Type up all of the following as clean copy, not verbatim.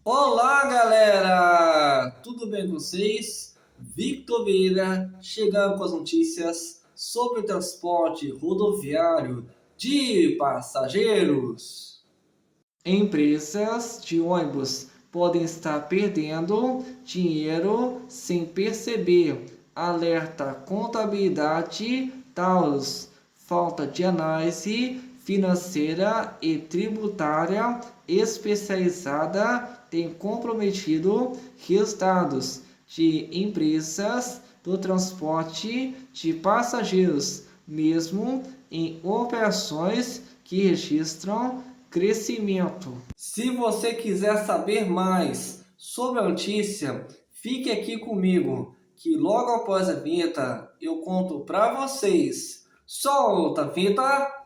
Olá, galera! Tudo bem com vocês? Victor Vieira chegando com as notícias sobre transporte rodoviário de passageiros. Empresas de ônibus podem estar perdendo dinheiro sem perceber. Alerta contabilidade Taurus. Falta de análise financeira e tributária especializada tem comprometido resultados de empresas do transporte de passageiros, mesmo em operações que registram crescimento. Se você quiser saber mais sobre a notícia, fique aqui comigo, que logo após a vinheta eu conto para vocês. Solta a vinheta!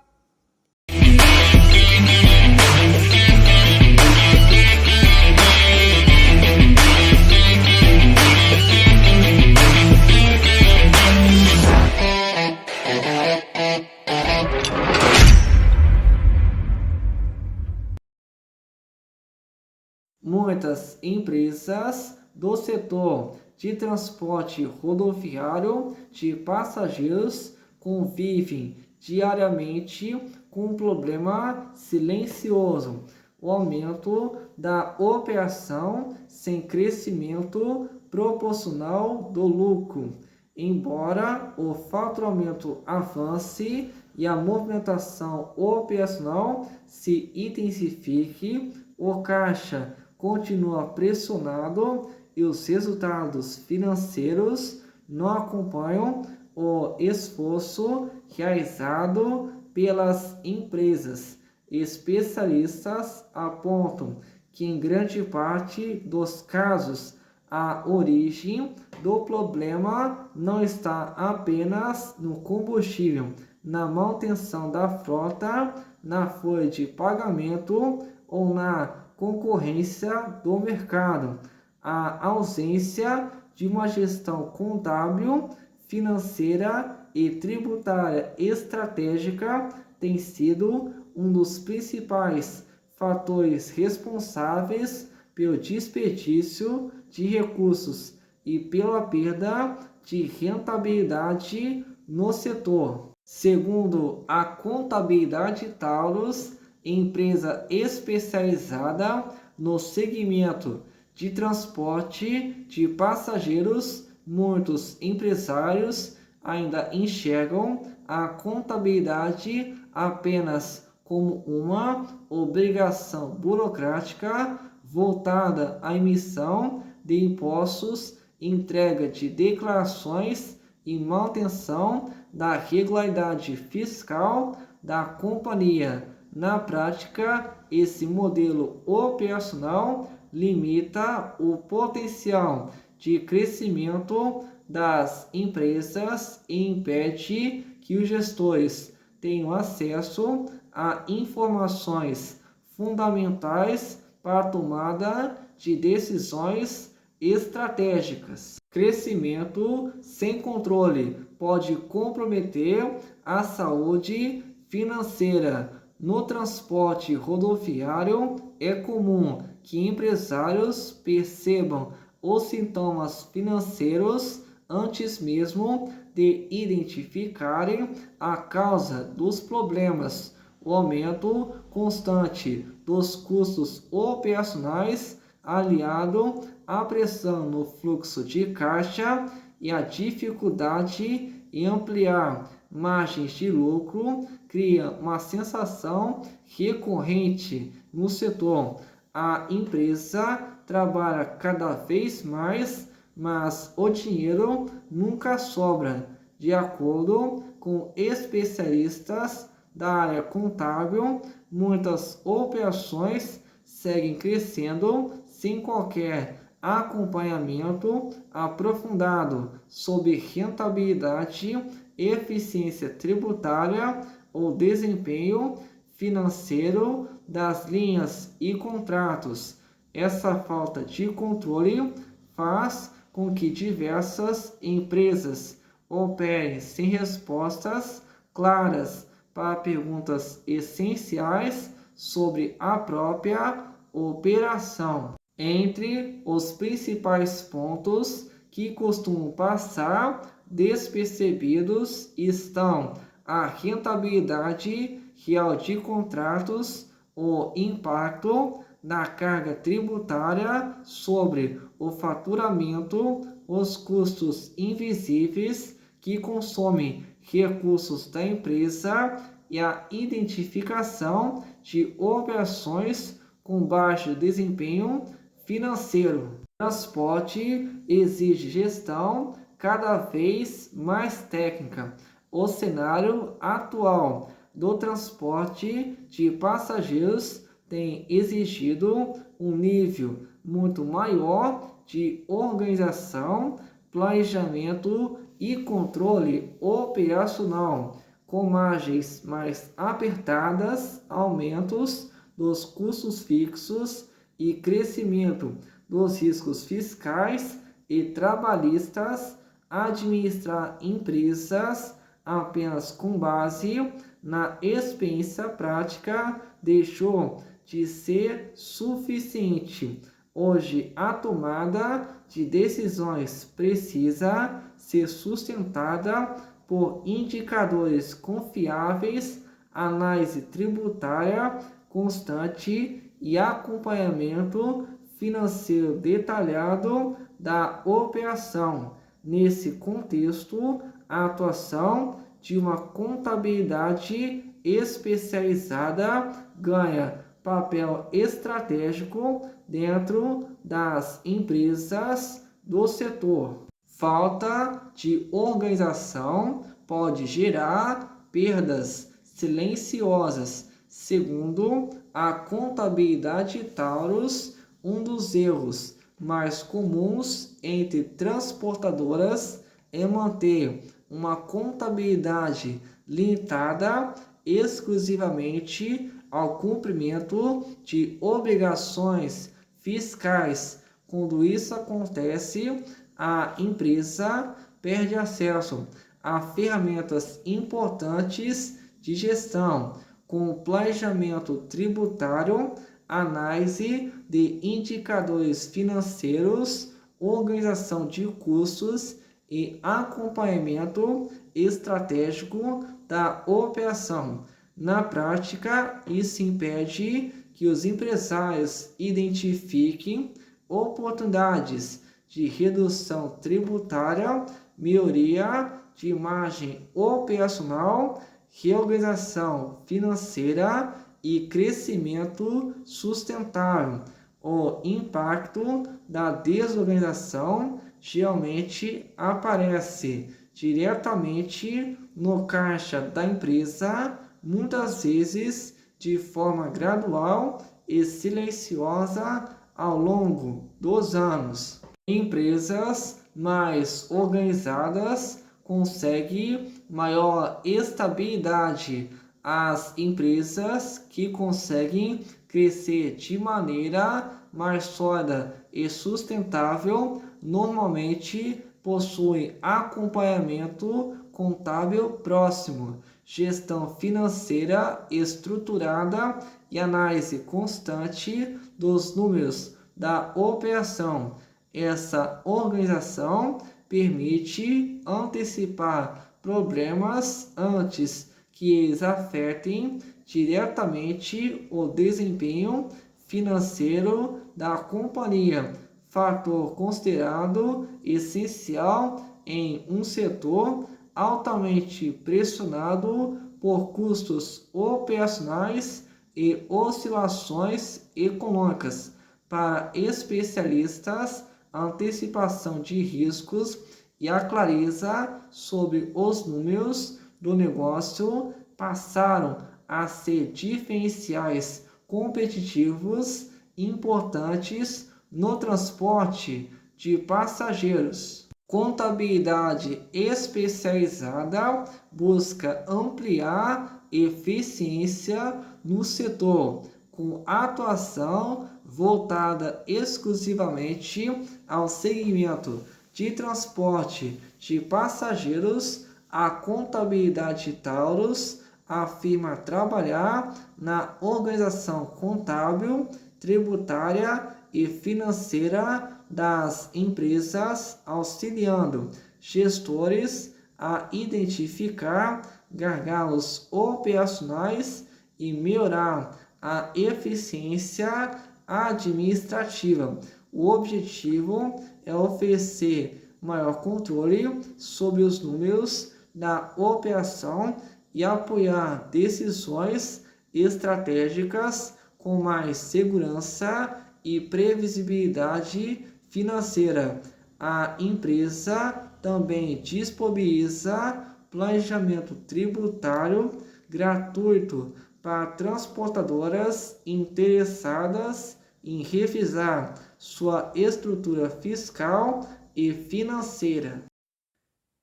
Muitas empresas do setor de transporte rodoviário de passageiros convivem diariamente com um problema silencioso: o aumento da operação sem crescimento proporcional do lucro. Embora o faturamento avance e a movimentação operacional se intensifique, o caixa continua pressionado e os resultados financeiros não acompanham o esforço realizado pelas empresas. Especialistas apontam que, em grande parte dos casos, a origem do problema não está apenas no combustível, na manutenção da frota, na folha de pagamento ou na concorrência do mercado. A ausência de uma gestão contábil, financeira e tributária estratégica tem sido um dos principais fatores responsáveis pelo desperdício de recursos e pela perda de rentabilidade no setor. Segundo a Contabilidade Taurus, empresa especializada no segmento de transporte de passageiros, muitos empresários ainda enxergam a contabilidade apenas como uma obrigação burocrática voltada à emissão de impostos, entrega de declarações e manutenção da regularidade fiscal da companhia. Na prática, esse modelo operacional limita o potencial de crescimento das empresas e impede que os gestores tenham acesso a informações fundamentais para a tomada de decisões estratégicas. Crescimento sem controle pode comprometer a saúde financeira. No transporte rodoviário, é comum que empresários percebam os sintomas financeiros antes mesmo de identificarem a causa dos problemas. O aumento constante dos custos operacionais, aliado à pressão no fluxo de caixa e à dificuldade em ampliar margens de lucro, cria uma sensação recorrente no setor. A empresa trabalha cada vez mais, mas o dinheiro nunca sobra. De acordo com especialistas da área contábil, muitas operações seguem crescendo sem qualquer acompanhamento aprofundado sobre rentabilidade, eficiência tributária ou desempenho financeiro das linhas e contratos. Essa falta de controle faz com que diversas empresas operem sem respostas claras para perguntas essenciais sobre a própria operação. Entre os principais pontos que costumam passar despercebidos estão a rentabilidade real de contratos, o impacto da carga tributária sobre o faturamento, os custos invisíveis que consomem recursos da empresa e a identificação de operações com baixo desempenho financeiro. O transporte exige gestão cada vez mais técnica. O cenário atual do transporte de passageiros tem exigido um nível muito maior de organização, planejamento e controle operacional, com margens mais apertadas, aumentos dos custos fixos e crescimento dos riscos fiscais e trabalhistas. Administrar empresas apenas com base na experiência prática deixou de ser suficiente. Hoje, a tomada de decisões precisa ser sustentada por indicadores confiáveis, análise tributária constante e acompanhamento financeiro detalhado da operação. Nesse contexto, a atuação de uma contabilidade especializada ganha papel estratégico dentro das empresas do setor. Falta de organização pode gerar perdas silenciosas. Segundo a contabilidade Taurus, um dos erros mais comuns entre transportadoras é manter uma contabilidade limitada exclusivamente ao cumprimento de obrigações fiscais. Quando isso acontece, a empresa perde acesso a ferramentas importantes de gestão, como planejamento tributário, análise de indicadores financeiros, organização de custos e acompanhamento estratégico da operação. Na prática, isso impede que os empresários identifiquem oportunidades de redução tributária, melhoria de margem operacional, reorganização financeira e crescimento sustentável. O impacto da desorganização geralmente aparece diretamente no caixa da empresa, muitas vezes de forma gradual e silenciosa ao longo dos anos. Empresas mais organizadas conseguem maior estabilidade. As empresas que conseguem crescer de maneira mais sólida e sustentável normalmente possuem acompanhamento contábil próximo, gestão financeira estruturada e análise constante dos números da operação. Essa organização permite antecipar problemas antes que eles afetem diretamente o desempenho financeiro da companhia, fator considerado essencial em um setor altamente pressionado por custos operacionais e oscilações econômicas. Para especialistas, a antecipação de riscos e a clareza sobre os números do negócio passaram a ser diferenciais competitivos importantes no transporte de passageiros. Contabilidade especializada busca ampliar eficiência no setor, com atuação voltada exclusivamente ao segmento de transporte de passageiros. A contabilidade Taurus afirma trabalhar na organização contábil, tributária e financeira das empresas, auxiliando gestores a identificar gargalos operacionais e melhorar a eficiência administrativa. O objetivo é oferecer maior controle sobre os números da operação e apoiar decisões estratégicas com mais segurança e previsibilidade financeira. A empresa também disponibiliza planejamento tributário gratuito para transportadoras interessadas em revisar sua estrutura fiscal e financeira.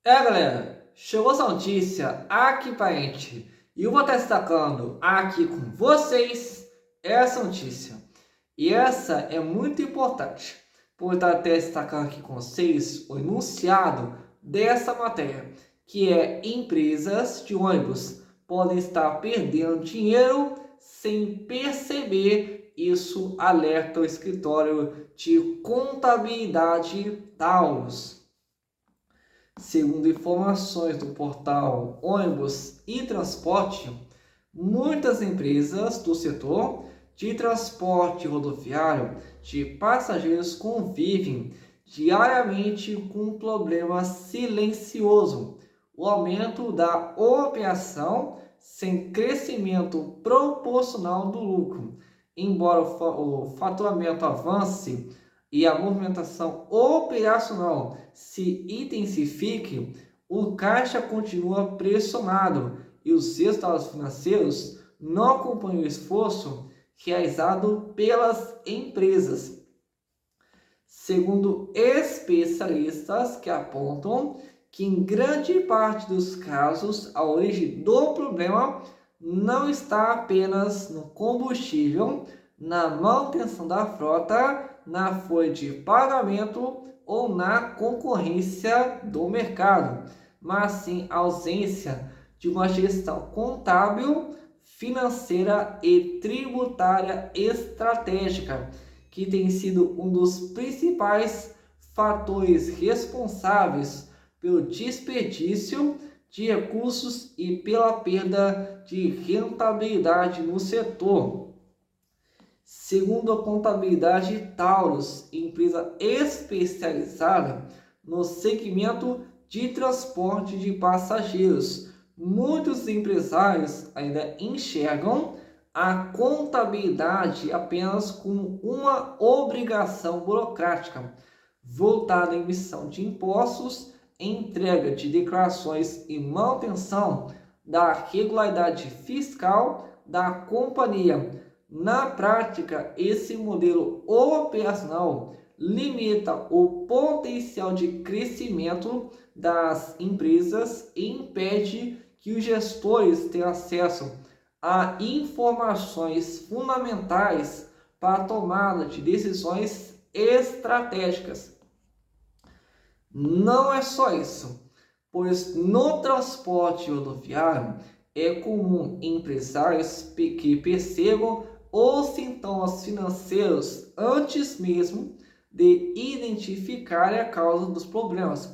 Galera, chegou essa notícia aqui para a gente e eu vou estar destacando aqui com vocês essa notícia. E essa é muito importante, por estar até destacando aqui com vocês o enunciado dessa matéria, que é: empresas de ônibus podem estar perdendo dinheiro sem perceber. Isso alerta o escritório de contabilidade Taurus. Segundo informações do portal Ônibus e Transporte, muitas empresas do setor de transporte rodoviário de passageiros convivem diariamente com um problema silencioso: o aumento da operação sem crescimento proporcional do lucro. Embora o faturamento avance e a movimentação operacional se intensifique, o caixa continua pressionado e os resultados financeiros não acompanham o esforço realizado pelas empresas. Segundo especialistas que apontam que em grande parte dos casos a origem do problema não está apenas no combustível, na manutenção da frota, na folha de pagamento ou na concorrência do mercado, mas sim a ausência de uma gestão contábil, financeira e tributária estratégica, que tem sido um dos principais fatores responsáveis pelo desperdício de recursos e pela perda de rentabilidade no setor. Segundo a Contabilidade Taurus, empresa especializada no segmento de transporte de passageiros, muitos empresários ainda enxergam a contabilidade apenas como uma obrigação burocrática, voltada à emissão de impostos, entrega de declarações e manutenção da regularidade fiscal da companhia. Na prática, esse modelo operacional limita o potencial de crescimento das empresas e impede que os gestores tenham acesso a informações fundamentais para a tomada de decisões estratégicas. Não é só isso, pois no transporte rodoviário é comum empresários que percebam os sintomas financeiros antes mesmo de identificar a causa dos problemas.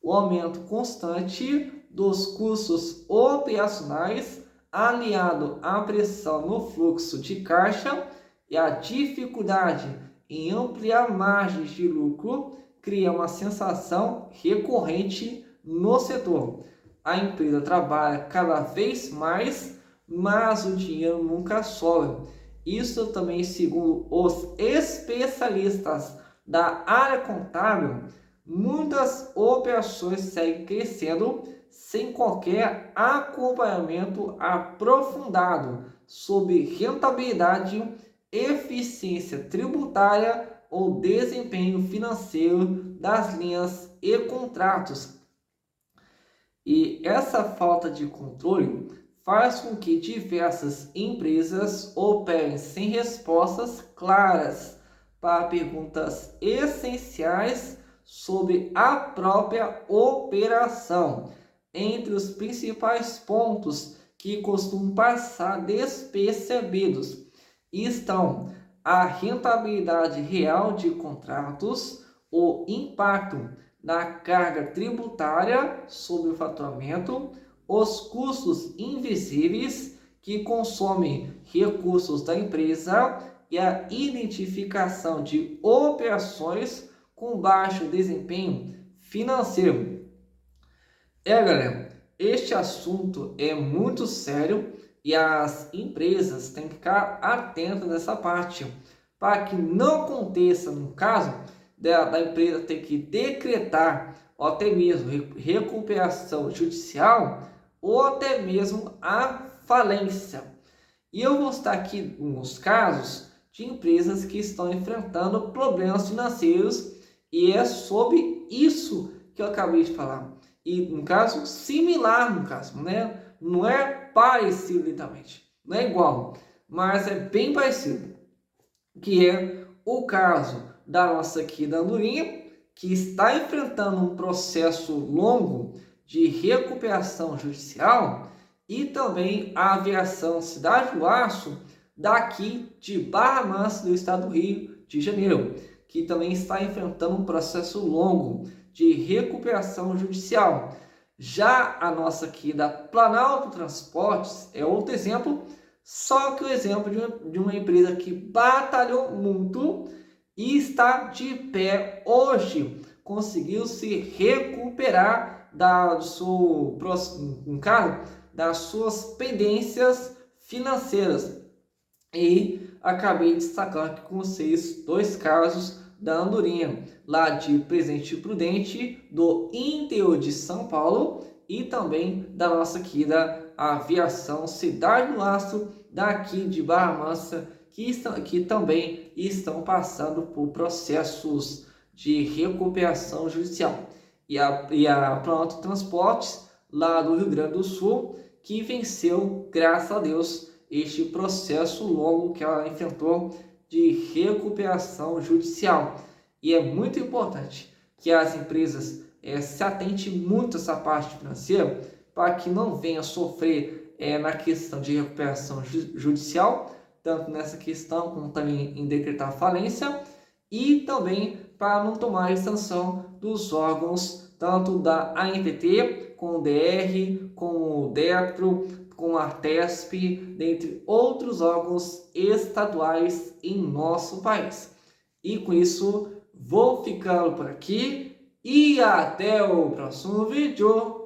O aumento constante dos custos operacionais, aliado à pressão no fluxo de caixa e à dificuldade em ampliar margens de lucro, cria uma sensação recorrente no setor. A empresa trabalha cada vez mais, mas o dinheiro nunca sobra. Isso também, segundo os especialistas da área contábil, muitas operações seguem crescendo sem qualquer acompanhamento aprofundado sobre rentabilidade, eficiência tributária ou desempenho financeiro das linhas e contratos. E essa falta de controle faz com que diversas empresas operem sem respostas claras para perguntas essenciais sobre a própria operação. Entre os principais pontos que costumam passar despercebidos estão a rentabilidade real de contratos, o impacto na carga tributária sobre o faturamento, os custos invisíveis que consomem recursos da empresa e a identificação de operações com baixo desempenho financeiro. Galera, este assunto é muito sério e as empresas têm que ficar atentas nessa parte, para que não aconteça, no caso, da empresa ter que decretar, ou até mesmo recuperação judicial, ou até mesmo a falência. E eu vou estar aqui alguns casos de empresas que estão enfrentando problemas financeiros, e é sobre isso que eu acabei de falar. E no caso, similar no caso, né? Não é parecido literalmente, não é igual, mas é bem parecido, que é o caso da nossa aqui da Andorinha, que está enfrentando um processo longo de recuperação judicial, e também a aviação Cidade do Aço, daqui de Barra Mansa, do estado do Rio de Janeiro, que também está enfrentando um processo longo de recuperação judicial. Já a nossa aqui da Planalto Transportes é outro exemplo, só que o exemplo de uma empresa que batalhou muito e está de pé hoje, conseguiu se recuperar das suas pendências financeiras. E acabei destacando aqui com vocês dois casos da Andorinha, lá de Presidente Prudente, do interior de São Paulo, e também da nossa aqui da Aviação Cidade do Aço, daqui de Barra Mansa, que também estão passando por processos de recuperação judicial. E a Planalto Transportes, lá do Rio Grande do Sul, que venceu, graças a Deus, este processo longo que ela enfrentou de recuperação judicial. E é muito importante que as empresas se atentem muito a essa parte financeira, para que não venha sofrer na questão de recuperação judicial, tanto nessa questão como também em decretar falência, e também para não tomar sanção dos órgãos, tanto da ANTT, com o DR, com o DETRO, com a Artesp, dentre outros órgãos estaduais em nosso país. E com isso, vou ficando por aqui e até o próximo vídeo.